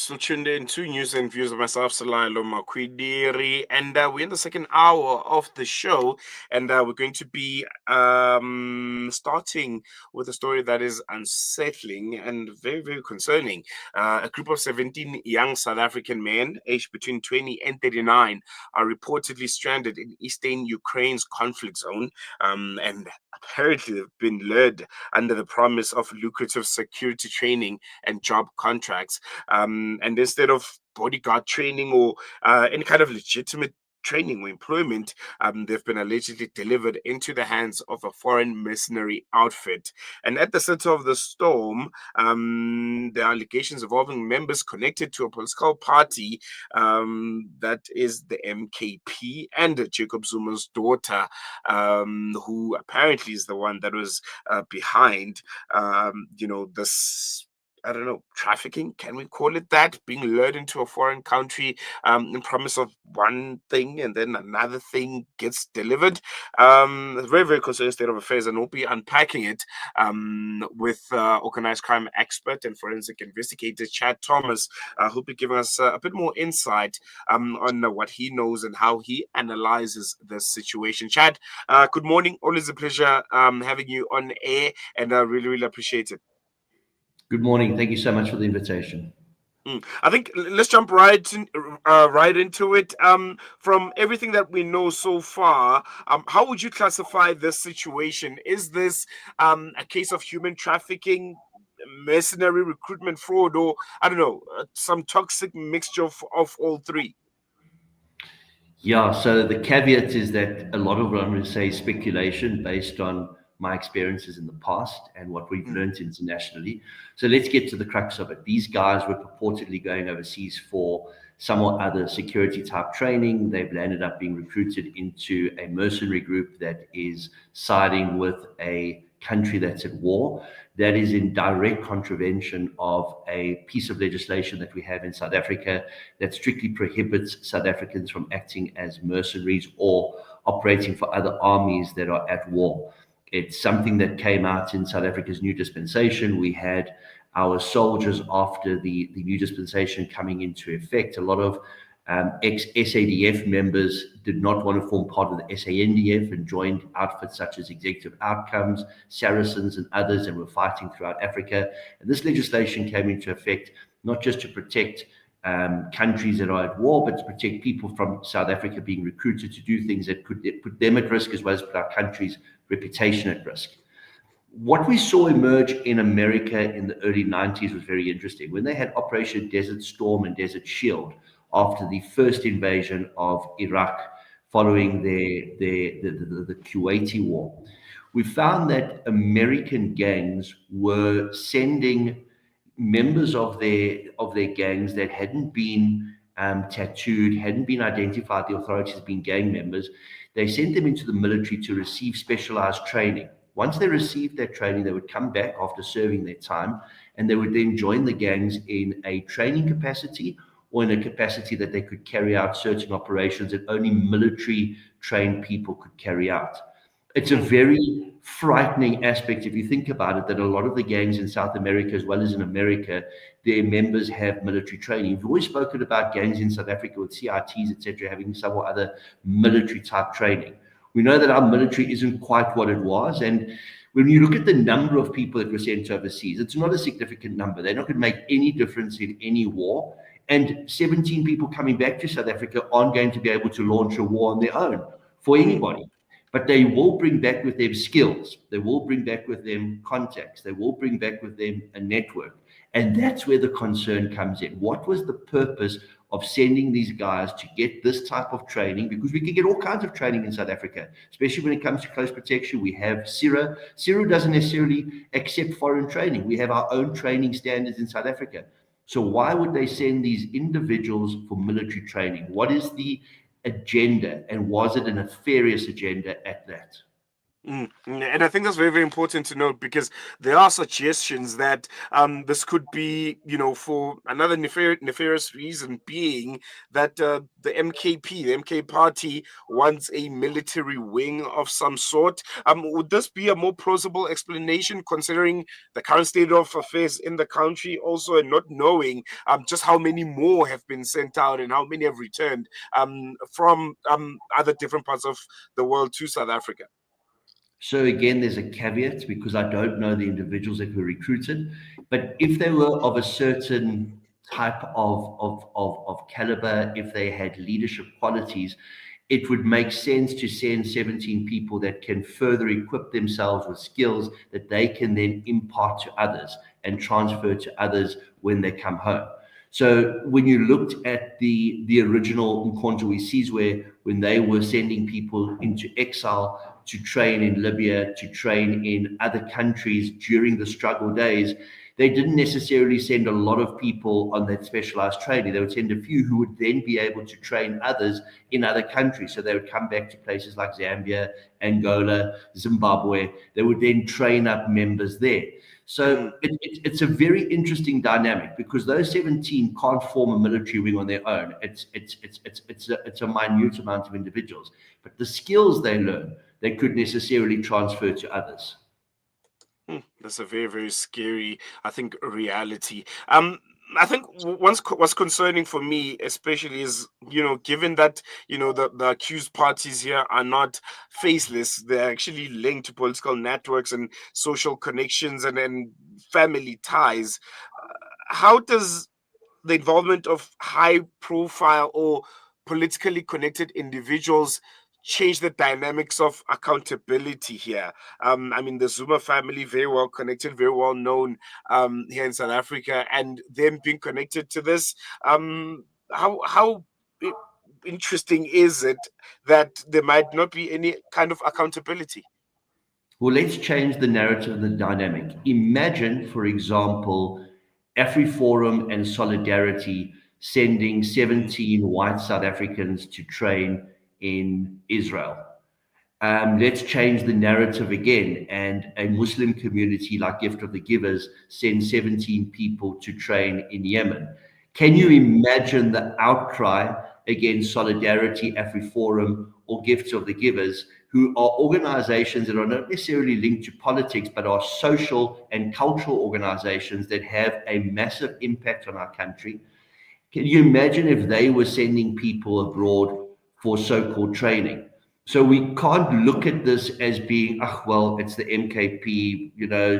still tuned in to News and Views of myself, Salalo Makwidiri, and we're in the second hour of the show, and we're going to be starting with a story that is unsettling and very, very concerning. A group of 17 young South African men, aged between 20 and 39, are reportedly stranded in eastern Ukraine's conflict zone, and apparently have been lured under the promise of lucrative security training and job contracts. And instead of bodyguard training or any kind of legitimate training or employment, they've been allegedly delivered into the hands of a foreign mercenary outfit. And at the center of the storm, the allegations involving members connected to a political party that is the MKP, and Jacob Zuma's daughter, who apparently is the one that was behind, this, I don't know, trafficking, can we call it that? Being lured into a foreign country in promise of one thing and then another thing gets delivered. Very, very concerning state of affairs, and we'll be unpacking it with organized crime expert and forensic investigator Chad Thomas, who'll be giving us a bit more insight on what he knows and how he analyzes this situation. Chad, good morning. Always a pleasure having you on air, and I really, really appreciate it. Good morning. Thank you so much for the invitation. I think let's jump right into it. From everything that we know so far, how would you classify this situation? Is this a case of human trafficking, mercenary recruitment, fraud, or I don't know, some toxic mixture of all three? Yeah, so the caveat is that a lot of what I'm going to say is speculation based on my experiences in the past and what we've learned internationally. So let's get to the crux of it. These guys were purportedly going overseas for some or other security type training. They've ended up being recruited into a mercenary group that is siding with a country that's at war. That is in direct contravention of a piece of legislation that we have in South Africa that strictly prohibits South Africans from acting as mercenaries or operating for other armies that are at war. It's something that came out in South Africa's new dispensation. We had our soldiers, after the new dispensation coming into effect, a lot of ex-SADF members did not want to form part of the SANDF and joined outfits such as Executive Outcomes, Saracens, and others, and were fighting throughout Africa. And this legislation came into effect not just to protect countries that are at war, but to protect people from South Africa being recruited to do things that could put them at risk, as well as put our country's reputation at risk. What we saw emerge in America in the early 90s was very interesting. When they had Operation Desert Storm and Desert Shield, after the first invasion of Iraq following the Kuwaiti war, we found that American gangs were sending members of their gangs that hadn't been tattooed, hadn't been identified, the authorities as being gang members. They sent them into the military to receive specialized training. Once they received that training, they would come back after serving their time, and they would then join the gangs in a training capacity or in a capacity that they could carry out certain operations that only military trained people could carry out. It's a very frightening aspect, if you think about it, that a lot of the gangs in South America, as well as in America, their members have military training. We've always spoken about gangs in South Africa with CRTs, etc., having some or other military type training. We know that our military isn't quite what it was, and when you look at the number of people that were sent overseas, it's not a significant number. They're not going to make any difference in any war. And 17 people coming back to South Africa aren't going to be able to launch a war on their own for anybody. But they will bring back with them skills. They will bring back with them contacts. They will bring back with them a network. And that's where the concern comes in. What was the purpose of sending these guys to get this type of training? Because we can get all kinds of training in South Africa, especially when it comes to close protection. We have CIRA. CIRA doesn't necessarily accept foreign training. We have our own training standards in South Africa. So why would they send these individuals for military training? What is the agenda, and was it a nefarious agenda at that? And I think that's very, very important to note, because there are suggestions that this could be, for another nefarious reason, being that the MKP, the MK party, wants a military wing of some sort. Would this be a more plausible explanation, considering the current state of affairs in the country, also, and not knowing just how many more have been sent out and how many have returned from other different parts of the world to South Africa? So again, there's a caveat because I don't know the individuals that were recruited, but if they were of a certain type of caliber, if they had leadership qualities, it would make sense to send 17 people that can further equip themselves with skills that they can then impart to others and transfer to others when they come home. So when you looked at the original Mkhonto we sees, where when they were sending people into exile to train in Libya, to train in other countries during the struggle days, they didn't necessarily send a lot of people on that specialized training. They would send a few who would then be able to train others in other countries. So they would come back to places like Zambia, Angola, Zimbabwe. They would then train up members there. So it's a very interesting dynamic, because those 17 can't form a military wing on their own. It's a minute amount of individuals, but the skills they learn, they could necessarily transfer to others. That's a very, very scary, I think, reality. I think what's concerning for me, especially, is, given that, the accused parties here are not faceless, they're actually linked to political networks and social connections, and family ties. How does the involvement of high profile or politically connected individuals change the dynamics of accountability here? I mean, the Zuma family, very well connected, very well known here in South Africa, and them being connected to this. How i- interesting is it that there might not be any kind of accountability? Well, let's change the narrative and the dynamic. Imagine, for example, AfriForum and Solidarity sending 17 white South Africans to train in Israel. Let's change the narrative again, and a Muslim community like Gift of the Givers sends 17 people to train in Yemen. Can you imagine the outcry against Solidarity, AfriForum, or Gifts of the Givers, who are organizations that are not necessarily linked to politics, but are social and cultural organizations that have a massive impact on our country? Can you imagine if they were sending people abroad for so-called training? So we can't look at this as being, oh, well, it's the MKP,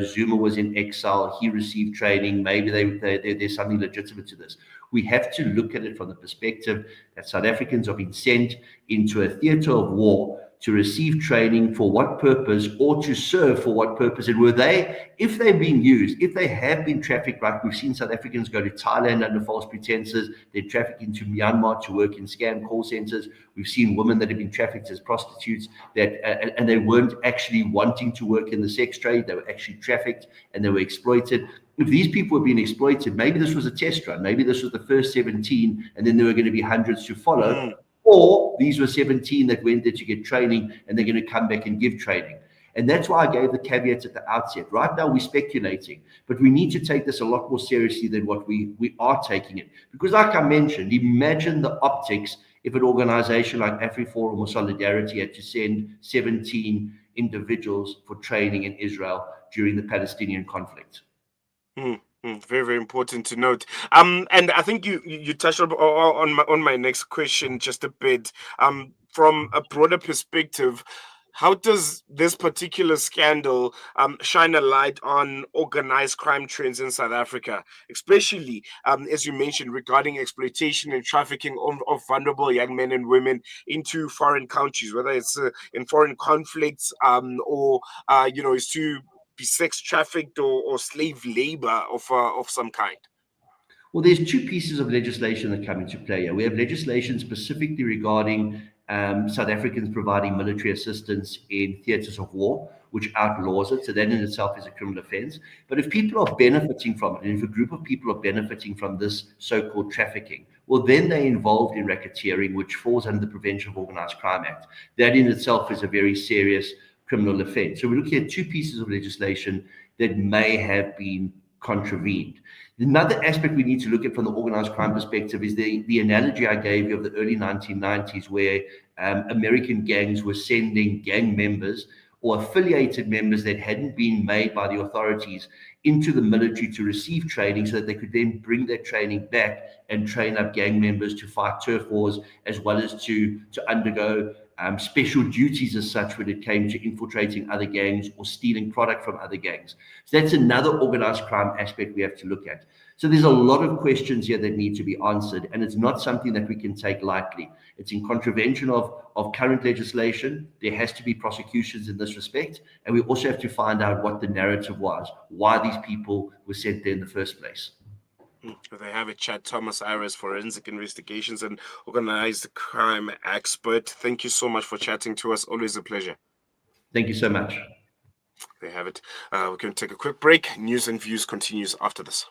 Zuma was in exile, he received training, maybe there's something legitimate to this. We have to look at it from the perspective that South Africans are being sent into a theater of war to receive training for what purpose, or to serve for what purpose. And if they've been used, if they have been trafficked, like we've seen South Africans go to Thailand under false pretenses, they're trafficked into Myanmar to work in scam call centers. We've seen women that have been trafficked as prostitutes, and they weren't actually wanting to work in the sex trade, they were actually trafficked and they were exploited. If these people were being exploited, maybe this was a test run, maybe this was the first 17, and then there were going to be hundreds to follow. Or these were 17 that went there to get training, and they're going to come back and give training. And that's why I gave the caveats at the outset. Right now, we're speculating, but we need to take this a lot more seriously than what we are taking it. Because, like I mentioned, imagine the optics if an organization like AfriForum or Solidarity had to send 17 individuals for training in Israel during the Palestinian conflict. Very, very important to note. And I think you touched on my next question just a bit. From a broader perspective, how does this particular scandal shine a light on organized crime trends in South Africa, especially as you mentioned, regarding exploitation and trafficking of vulnerable young men and women into foreign countries, whether it's in foreign conflicts, or is to be sex trafficked, or slave labor of some kind? Well, there's two pieces of legislation that come into play here. We have legislation specifically regarding South Africans providing military assistance in theatres of war, which outlaws it. So that in itself is a criminal offence. But if people are benefiting from it, and if a group of people are benefiting from this so-called trafficking, well, then they're involved in racketeering, which falls under the Prevention of Organised Crime Act. That in itself is a very serious criminal offense. So we're looking at two pieces of legislation that may have been contravened. Another aspect we need to look at from the organized crime perspective is the analogy I gave you of the early 1990s, where American gangs were sending gang members or affiliated members that hadn't been made by the authorities into the military to receive training so that they could then bring that training back and train up gang members to fight turf wars, as well as to undergo special duties as such when it came to infiltrating other gangs or stealing product from other gangs. So that's another organized crime aspect we have to look at. So there's a lot of questions here that need to be answered, and it's not something that we can take lightly. It's in contravention of current legislation. There has to be prosecutions in this respect, and we also have to find out what the narrative was, why these people were sent there in the first place. They have a chat. Thomas Iris, forensic investigations and organized crime expert. Thank you so much for chatting to us. Always a pleasure. Thank you so much. They have it. We're going to take a quick break. News and Views continues after this.